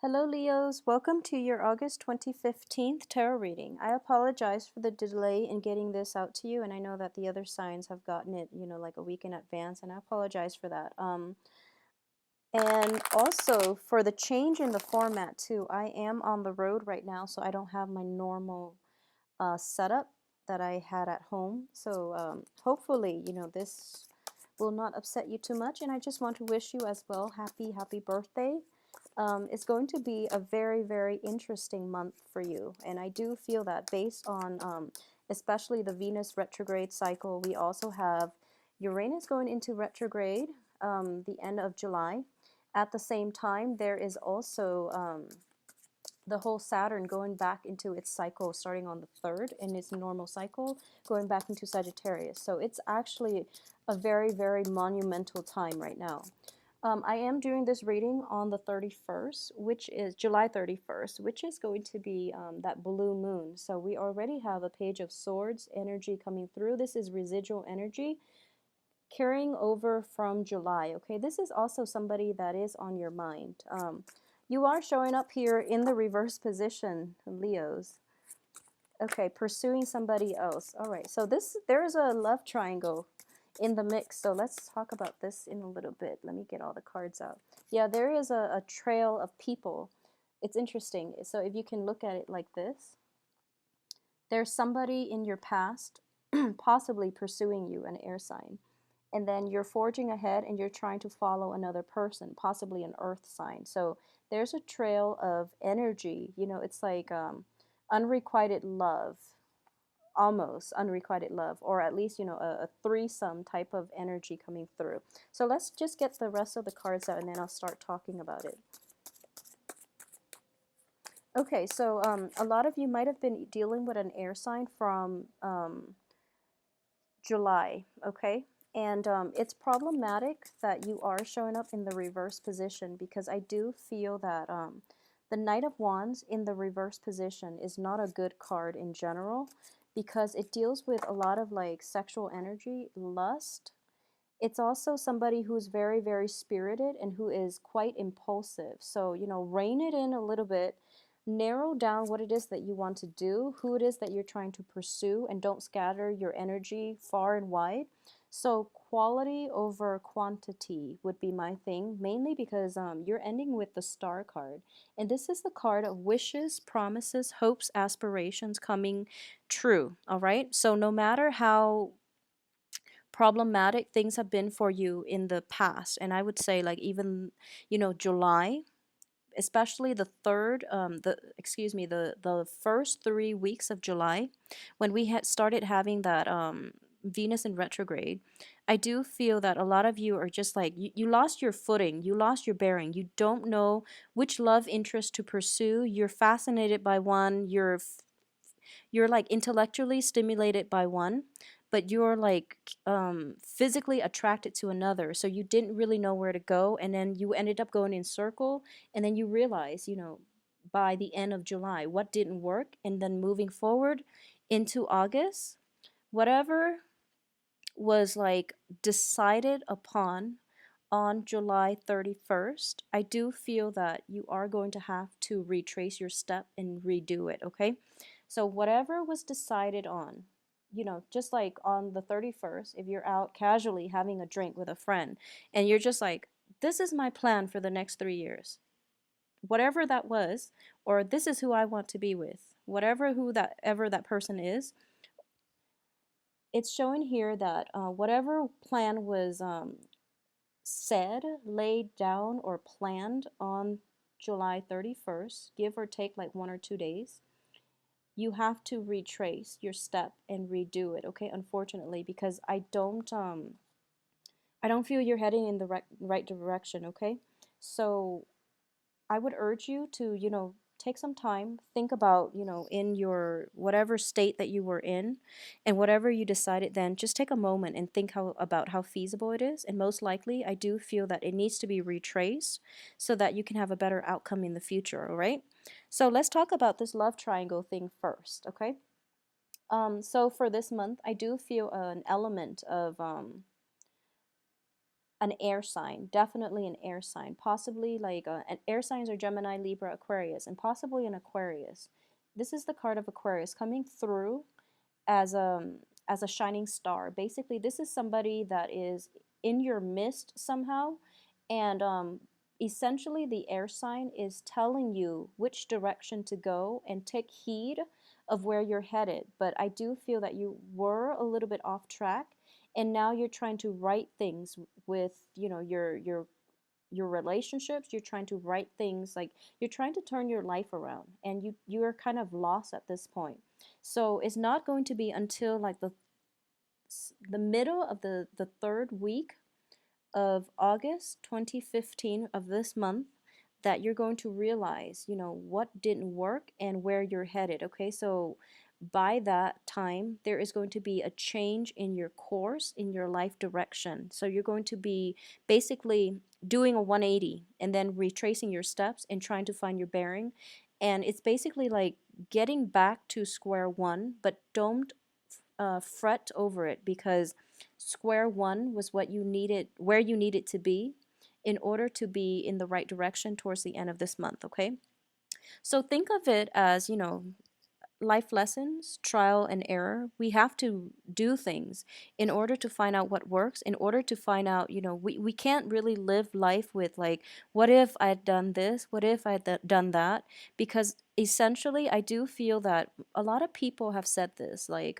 Hello Leos, welcome to your August 2015 tarot reading. I apologize for the delay in getting this out to you, and I know that the other signs have gotten it, like a week in advance, and I apologize for that. And also for the change in the format too. I am on the road right now, so I don't have my normal setup that I had at home. So hopefully, this will not upset you too much, and I just want to wish you as well happy birthday. It's going to be a very, very interesting month for you. And I do feel that based on especially the Venus retrograde cycle, we also have Uranus going into retrograde the end of July. At the same time, there is also the whole Saturn going back into its cycle starting on the 3rd in its normal cycle, going back into Sagittarius. So it's actually a very, very monumental time right now. I am doing this reading on the 31st, which is July 31st, which is going to be that blue moon. So we already have a Page of Swords energy coming through. This is residual energy carrying over from July. Okay, this is also somebody that is on your mind. You are showing up here in the reverse position, Leos. Okay, pursuing somebody else. All right, so there's a love triangle in the mix. So let's talk about this in a little bit. Let me get all the cards out. Yeah, there is a trail of people. It's interesting. So if you can look at it like this, there's somebody in your past possibly pursuing you, an air sign. And then you're forging ahead and you're trying to follow another person, possibly an earth sign. So there's a trail of energy. It's like unrequited love, almost unrequited love, or at least a threesome type of energy coming through. So let's just get the rest of the cards out and then I'll start talking about it. Okay, so a lot of you might have been dealing with an air sign from July, okay? And it's problematic that you are showing up in the reverse position, because I do feel that the Knight of Wands in the reverse position is not a good card in general, because it deals with a lot of like sexual energy, lust. It's also somebody who's very, very spirited and who is quite impulsive. So, rein it in a little bit, narrow down what it is that you want to do, who it is that you're trying to pursue, and don't scatter your energy far and wide. So quality over quantity would be my thing, mainly because you're ending with the Star card. And this is the card of wishes, promises, hopes, aspirations coming true, all right? So no matter how problematic things have been for you in the past, and I would say like even July, especially the first 3 weeks of July, when we had started having that Venus in retrograde, I do feel that a lot of you are just like you lost your footing, you lost your bearing, you don't know which love interest to pursue. You're fascinated by one, you're like intellectually stimulated by one, but you're like physically attracted to another. So you didn't really know where to go, and then you ended up going in circle, and then you realize, by the end of July, what didn't work, and then moving forward into August, whatever was like decided upon on July 31st, I do feel that you are going to have to retrace your step and redo it, okay? So whatever was decided on, just like on the 31st, if you're out casually having a drink with a friend and you're just like, this is my plan for the next 3 years, whatever that was, or this is who I want to be with, whatever that person is, it's showing here that whatever plan was said, laid down, or planned on July 31st, give or take like 1 or 2 days, you have to retrace your step and redo it, okay? Unfortunately, because I don't feel you're heading in the right direction, okay? So I would urge you to, take some time, think about, in your whatever state that you were in, and whatever you decided then, just take a moment and think about how feasible it is. And most likely, I do feel that it needs to be retraced so that you can have a better outcome in the future, all right? So let's talk about this love triangle thing first, okay? So for this month, I do feel an element of an air sign, definitely an air sign, possibly like an air signs are Gemini, Libra, Aquarius, and possibly an Aquarius. This is the card of Aquarius coming through as a shining star. Basically, this is somebody that is in your midst somehow, and essentially the air sign is telling you which direction to go and take heed of where you're headed. But I do feel that you were a little bit off track, and now you're trying to right things with, you know, your relationships. You're trying to right things, like you're trying to turn your life around, and you are kind of lost at this point. So it's not going to be until like the middle of the third week of August 2015 of this month that you're going to realize, you know, what didn't work and where you're headed. Okay, so by that time, there is going to be a change in your course, in your life direction. So you're going to be basically doing a 180 and then retracing your steps and trying to find your bearing. And it's basically like getting back to square one, but don't fret over it, because square one was what you needed, where you needed to be in order to be in the right direction towards the end of this month. Okay, so think of it as, you know, life lessons, trial and error. We have to do things in order to find out what works, in order to find out, you know, we can't really live life with like, what if I had done this? What if I had done that? Because essentially, I do feel that a lot of people have said this, like,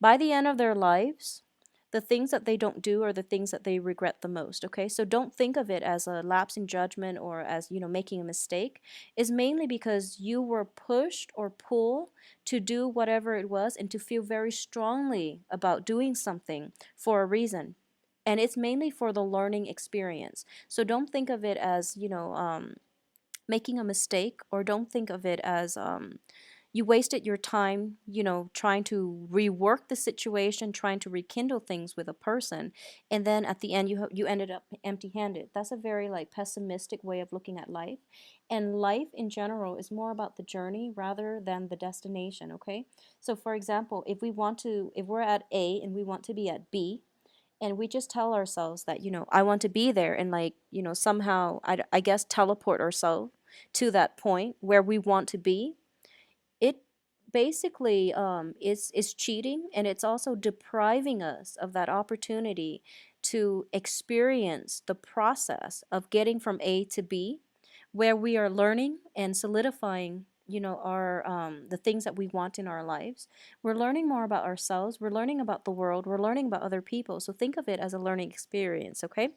by the end of their lives, the things that they don't do are the things that they regret the most. Okay, so don't think of it as a lapse in judgment or as, you know, making a mistake. Is mainly because you were pushed or pulled to do whatever it was and to feel very strongly about doing something for a reason. And it's mainly for the learning experience. So don't think of it as, you know, making a mistake, or don't think of it as you wasted your time, you know, trying to rework the situation, trying to rekindle things with a person, and then at the end you ended up empty-handed. That's a very like pessimistic way of looking at life. And life in general is more about the journey rather than the destination. Okay, so for example, if we're at A and we want to be at B, and we just tell ourselves that, you know, I want to be there, and like, you know, somehow I guess teleport ourselves to that point where we want to be, it basically is cheating, and it's also depriving us of that opportunity to experience the process of getting from A to B, where we are learning and solidifying, you know, our the things that we want in our lives. We're learning more about ourselves, we're learning about the world, we're learning about other people. So think of it as a learning experience. Okay,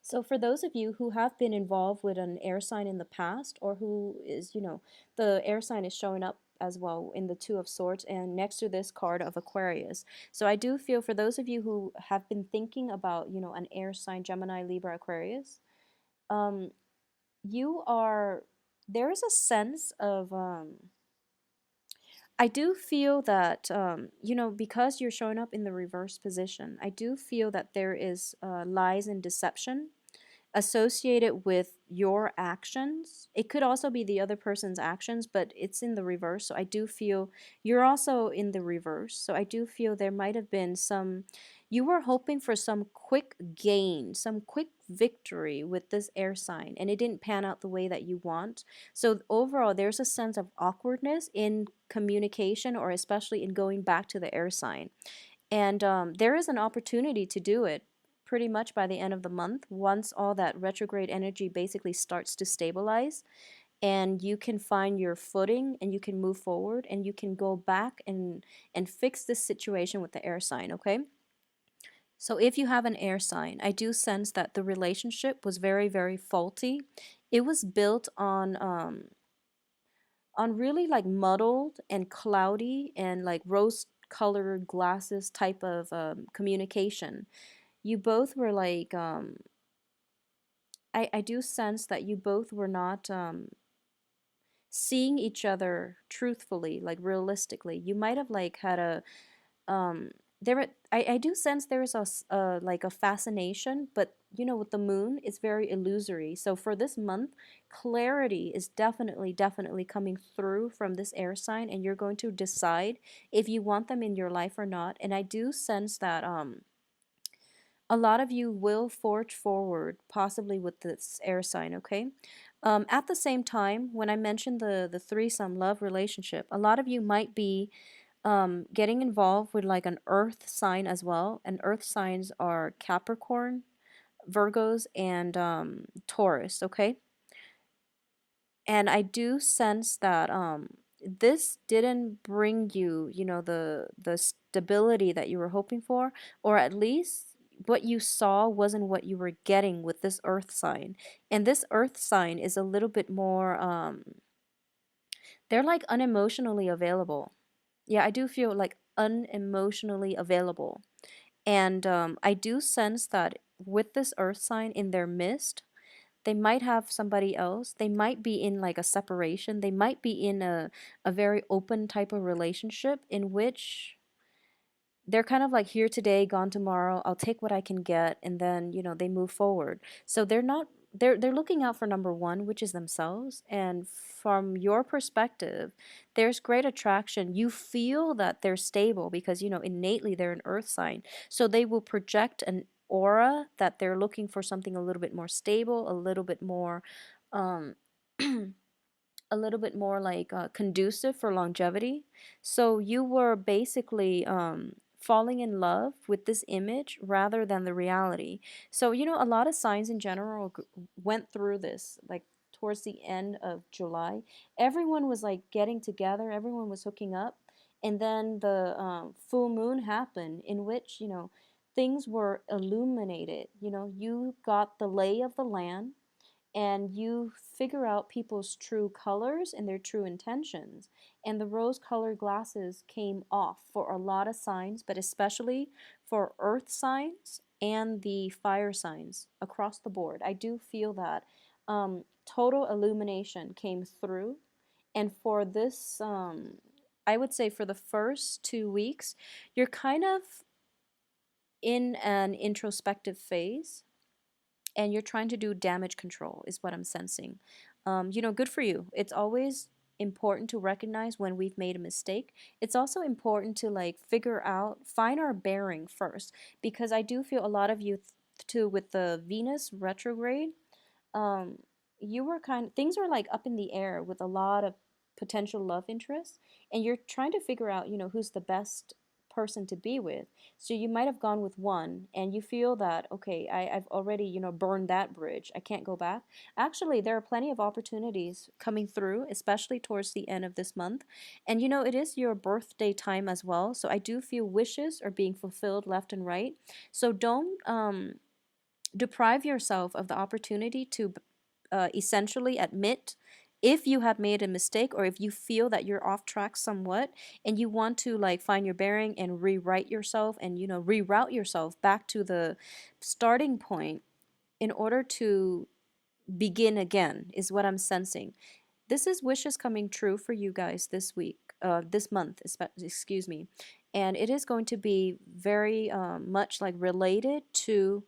so for those of you who have been involved with an air sign in the past, or who is, you know, the air sign is showing up as well in the Two of Swords and next to this card of Aquarius. So I do feel for those of you who have been thinking about, you know, an air sign, Gemini, Libra, Aquarius, um, you are, there is a sense of, I do feel that, you know, because you're showing up in the reverse position, I do feel that there is lies and deception associated with your actions. It could also be the other person's actions, but it's in the reverse. So I do feel you're also in the reverse. So I do feel there might have been some, you were hoping for some quick gain, some quick victory with this air sign, and it didn't pan out the way that you want. So overall, there's a sense of awkwardness in communication, or especially in going back to the air sign. And there is an opportunity to do it pretty much by the end of the month, once all that retrograde energy basically starts to stabilize, and you can find your footing and you can move forward and you can go back and fix this situation with the air sign. Okay, so if you have an air sign, I do sense that the relationship was very, very faulty. It was built on really like muddled and cloudy and like rose colored glasses type of communication. You both were like, I do sense that you both were not seeing each other truthfully, like realistically. You might have like had a, um, I do sense there is like a fascination, but you know, with the moon, it's very illusory. So for this month, clarity is definitely, definitely coming through from this air sign, and you're going to decide if you want them in your life or not. And I do sense that, A lot of you will forge forward, possibly with this air sign, okay? At the same time, when I mentioned the threesome love relationship, a lot of you might be getting involved with like an earth sign as well. And earth signs are Capricorn, Virgos, and Taurus, okay? And I do sense that this didn't bring you, you know, the stability that you were hoping for, or at least what you saw wasn't what you were getting with this earth sign. And this earth sign is a little bit more they're like unemotionally available. Yeah, I do feel like unemotionally available. And I do sense that with this earth sign in their midst, they might have somebody else. They might be in like a separation. They might be in a very open type of relationship in which they're kind of like here today, gone tomorrow. I'll take what I can get, and then you know they move forward. So they're not they're looking out for number one, which is themselves. And from your perspective, there's great attraction. You feel that they're stable because you know innately they're an earth sign, so they will project an aura that they're looking for something a little bit more stable, a little bit more um a little bit more like conducive for longevity. So you were basically falling in love with this image rather than the reality. So, you know, a lot of signs in general went through this, like towards the end of July. Everyone was like getting together, everyone was hooking up. And then the full moon happened, in which, you know, things were illuminated. You know, you got the lay of the land and you figure out people's true colors and their true intentions. And the rose colored glasses came off for a lot of signs, but especially for earth signs and the fire signs across the board. I do feel that total illumination came through. And for this, I would say for the first 2 weeks, you're kind of in an introspective phase and you're trying to do damage control is what I'm sensing. You know, good for you. It's always important to recognize when we've made a mistake. It's also important to like figure out, find our bearing first, because I do feel a lot of you too with the Venus retrograde. Um, you were things were like up in the air with a lot of potential love interests, and you're trying to figure out, you know, who's the best person to be with. So you might have gone with one and you feel that, okay, I've already, you know, burned that bridge. I can't go back. Actually, there are plenty of opportunities coming through, especially towards the end of this month. And, you know, it is your birthday time as well. So I do feel wishes are being fulfilled left and right. So don't deprive yourself of the opportunity to essentially admit if you have made a mistake or if you feel that you're off track somewhat and you want to like find your bearing and rewrite yourself and you know reroute yourself back to the starting point in order to begin again is what I'm sensing. This is wishes coming true for you guys this week, this month, excuse me. And it is going to be very much like related to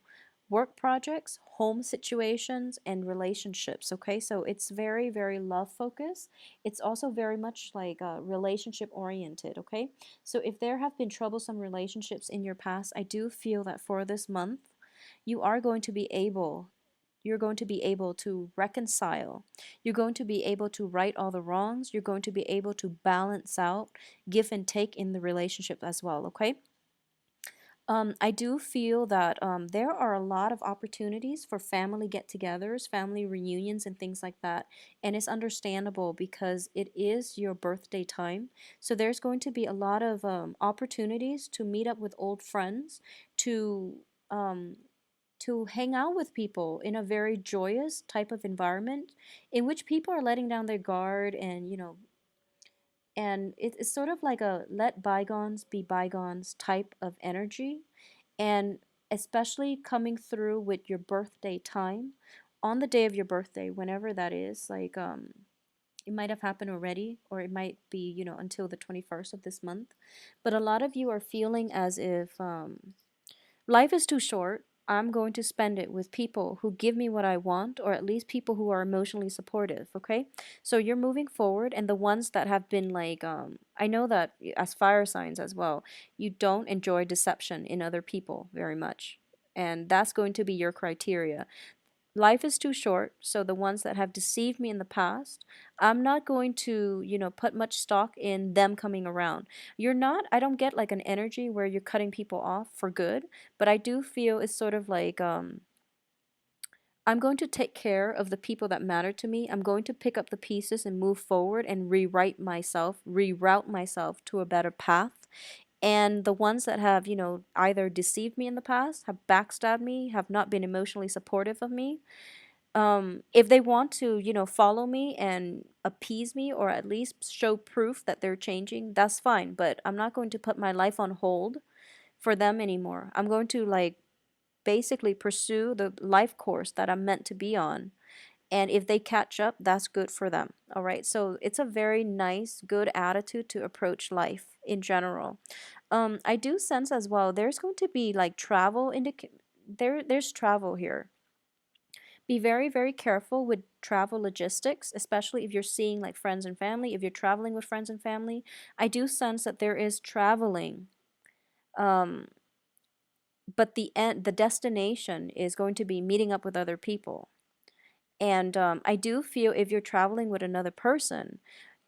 work projects, home situations, and relationships. Okay, so it's very, very love focused. It's also very much like relationship oriented. Okay, so if there have been troublesome relationships in your past, I do feel that for this month, you are going to be able you're going to be able to reconcile. You're going to be able to right all the wrongs. You're going to be able to balance out, give and take in the relationship as well, okay? I do feel that there are a lot of opportunities for family get togethers, family reunions, and things like that. And it's understandable because it is your birthday time. So there's going to be a lot of opportunities to meet up with old friends, to um, to hang out with people in a very joyous type of environment in which people are letting down their guard and you know and it's sort of like a let bygones be bygones type of energy, and especially coming through with your birthday time on the day of your birthday, whenever that is, like it might have happened already or it might be, you know, until the 21st of this month, but a lot of you are feeling as if life is too short. I'm going to spend it with people who give me what I want, or at least people who are emotionally supportive, okay? So you're moving forward, and the ones that have been like, I know that as fire signs as well, you don't enjoy deception in other people very much. and that's going to be your criteria. Life is too short, so the ones that have deceived me in the past, I'm not going to, put much stock in them coming around. I don't get like an energy where you're cutting people off for good, but I do feel it's sort of like, I'm going to take care of the people that matter to me. I'm going to pick up the pieces and move forward and reroute myself to a better path. And the ones that have, either deceived me in the past, have backstabbed me, have not been emotionally supportive of me, if they want to, follow me and appease me or at least show proof that they're changing, that's fine. But I'm not going to put my life on hold for them anymore. I'm going to like basically pursue the life course that I'm meant to be on. And if they catch up, that's good for them. All right. So it's a very nice, good attitude to approach life in general. I do sense as well there's going to be like there's travel here. Be very, very careful with travel logistics, especially if you're seeing like friends and family. If you're traveling with friends and family, I do sense that there is traveling. Um, but the destination is going to be meeting up with other people. And I do feel if you're traveling with another person,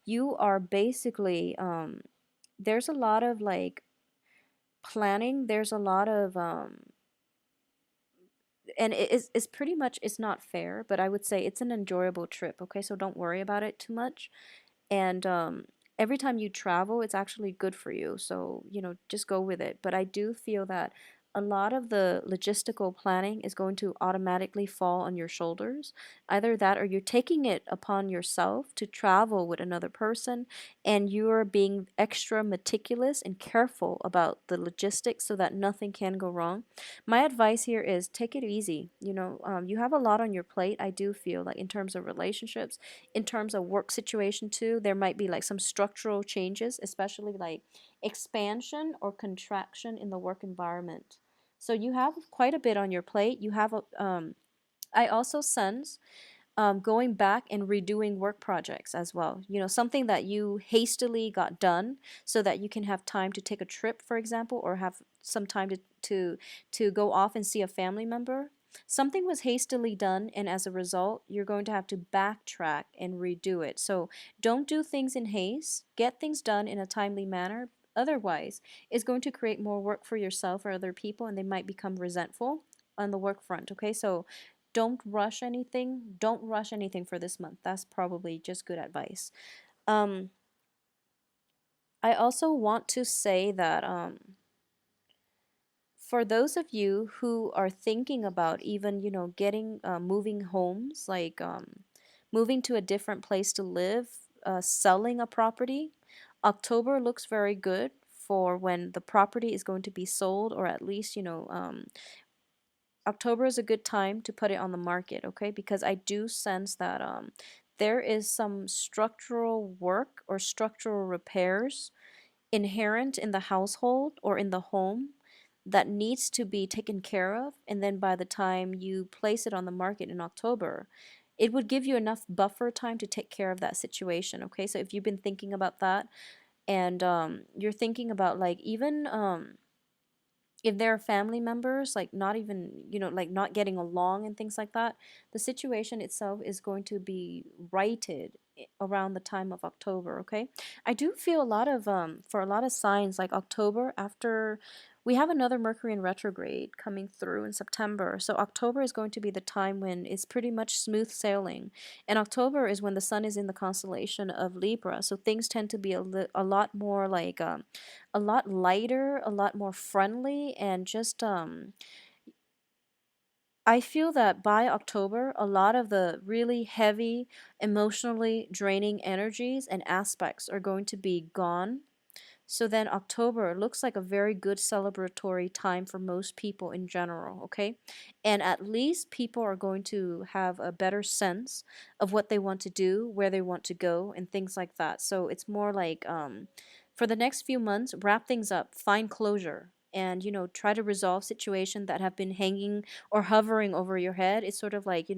you are basically, there's a lot of like planning, there's a lot of, and it's pretty much, it's not fair, but I would say it's an enjoyable trip, okay? So don't worry about it too much. And every time you travel, it's actually good for you. So, just go with it. But I do feel that a lot of the logistical planning is going to automatically fall on your shoulders. Either that or you're taking it upon yourself to travel with another person and you're being extra meticulous and careful about the logistics so that nothing can go wrong. My advice here is take it easy. You have a lot on your plate, I do feel like, in terms of relationships, in terms of work situation too. There might be like some structural changes, especially like expansion or contraction in the work environment. So you have quite a bit on your plate. I also sense going back and redoing work projects as well. Something that you hastily got done so that you can have time to take a trip, for example, or have some time to go off and see a family member. Something was hastily done, and as a result, you're going to have to backtrack and redo it. So don't do things in haste. Get things done in a timely manner. Otherwise, it's going to create more work for yourself or other people, and they might become resentful on the work front. Okay, so don't rush anything. Don't rush anything for this month. That's probably just good advice. Um, I also want to say that for those of you who are thinking about even, getting moving homes, like moving to a different place to live, selling a property, October looks very good for when the property is going to be sold, or at least, October is a good time to put it on the market, okay? Because I do sense that there is some structural work or structural repairs inherent in the household or in the home that needs to be taken care of. And then by the time you place it on the market in October, it would give you enough buffer time to take care of that situation, okay? So if you've been thinking about that and you're thinking about like even if there are family members like not even, like not getting along and things like that, the situation itself is going to be righted around the time of October, okay? I do feel a lot of for a lot of signs like October, after we have another Mercury in retrograde coming through in September. So October is going to be the time when it's pretty much smooth sailing. And October is when the sun is in the constellation of Libra. So things tend to be a lot more like a lot lighter, a lot more friendly, and just I feel that by October, a lot of the really heavy, emotionally draining energies and aspects are going to be gone. So then October looks like a very good celebratory time for most people in general, okay? And at least people are going to have a better sense of what they want to do, where they want to go, and things like that. So it's more like for the next few months, wrap things up, find closure, and try to resolve situations that have been hanging or hovering over your head. It's sort of like,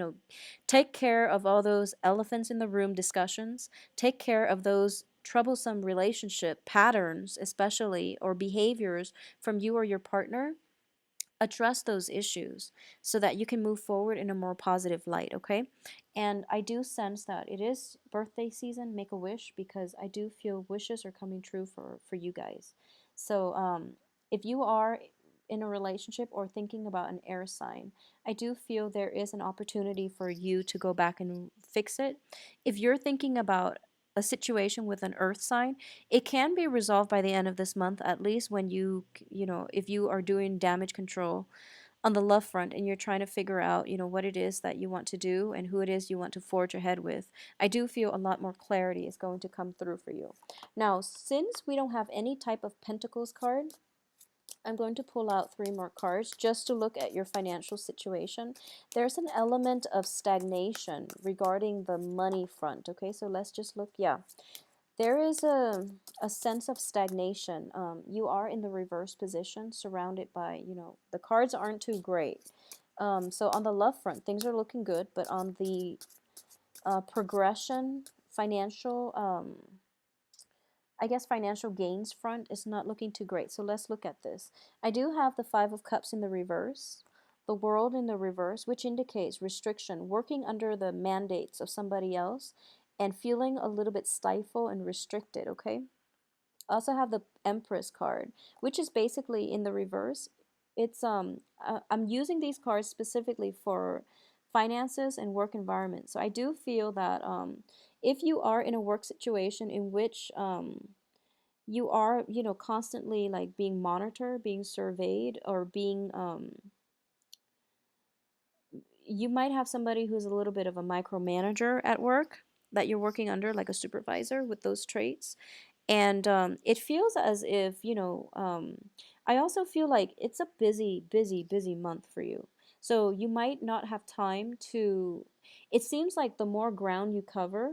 take care of all those elephants in the room discussions, take care of those troublesome relationship patterns, especially, or behaviors from you or your partner, address those issues so that you can move forward in a more positive light, okay? And I do sense that it is birthday season, make a wish, because I do feel wishes are coming true for you guys. So if you are in a relationship or thinking about an air sign, I do feel there is an opportunity for you to go back and fix it. If you're thinking about a situation with an earth sign, it can be resolved by the end of this month, at least when if you are doing damage control on the love front and you're trying to figure out, what it is that you want to do and who it is you want to forge ahead with. I do feel a lot more clarity is going to come through for you. Now, since we don't have any type of Pentacles card, I'm going to pull out 3 more cards just to look at your financial situation. There's an element of stagnation regarding the money front, okay? So let's just look, yeah. There is a sense of stagnation. You are in the reverse position, surrounded by, the cards aren't too great. So on the love front, things are looking good, but on the progression, financial, I guess financial gains front is not looking too great. So let's look at this. I do have the 5 of Cups in the reverse, the World in the reverse, which indicates restriction, working under the mandates of somebody else and feeling a little bit stifled and restricted, okay? I also have the Empress card, which is basically in the reverse. It's I'm using these cards specifically for finances and work environment. So I do feel that if you are in a work situation in which you are, constantly like being monitored, being surveyed, or being you might have somebody who's a little bit of a micromanager at work that you're working under, like a supervisor with those traits. And it feels as if, I also feel like it's a busy, busy, busy month for you. So you might not have time to, it seems like the more ground you cover,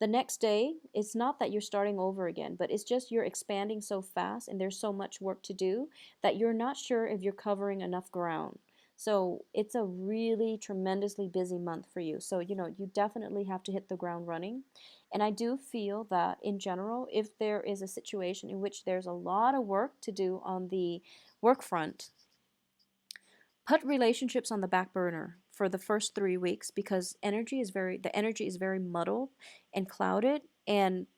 the next day, it's not that you're starting over again, but it's just you're expanding so fast and there's so much work to do that you're not sure if you're covering enough ground. So it's a really tremendously busy month for you. So, you definitely have to hit the ground running. And I do feel that in general, if there is a situation in which there's a lot of work to do on the work front, put relationships on the back burner for the first 3 weeks, because the energy is very muddled and clouded, and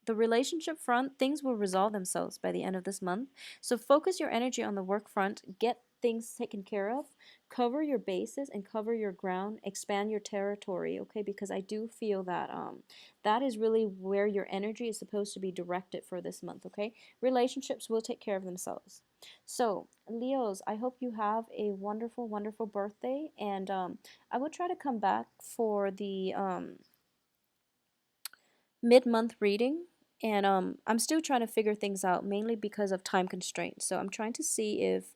the relationship front, things will resolve themselves by the end of this month. So focus your energy on the work front, get things taken care of, cover your bases and cover your ground, expand your territory, okay? Because I do feel that that is really where your energy is supposed to be directed for this month, okay? Relationships will take care of themselves. So, Leos, I hope you have a wonderful, wonderful birthday, and I will try to come back for the mid-month reading, and I'm still trying to figure things out, mainly because of time constraints. So I'm trying to see if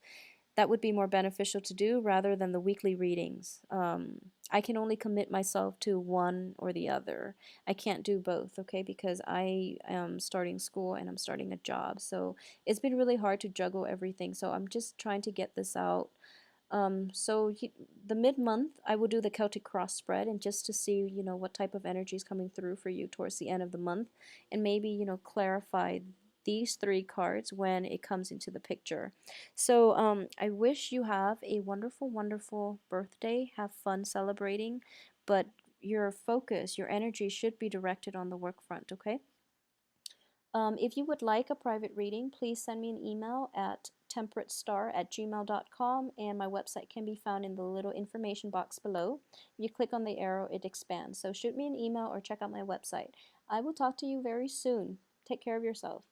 that would be more beneficial to do rather than the weekly readings. I can only commit myself to one or the other. I can't do both, okay, because I am starting school and I'm starting a job. So it's been really hard to juggle everything. So I'm just trying to get this out. The mid-month, I will do the Celtic cross spread, and just to see, what type of energy is coming through for you towards the end of the month, and maybe, clarify these 3 cards when it comes into the picture. So I wish you have a wonderful, wonderful birthday. Have fun celebrating, but your focus, your energy should be directed on the work front, okay? If you would like a private reading, please send me an email at temperatestar@gmail.com, and my website can be found in the little information box below. If you click on the arrow, it expands. So shoot me an email or check out my website. I will talk to you very soon. Take care of yourself.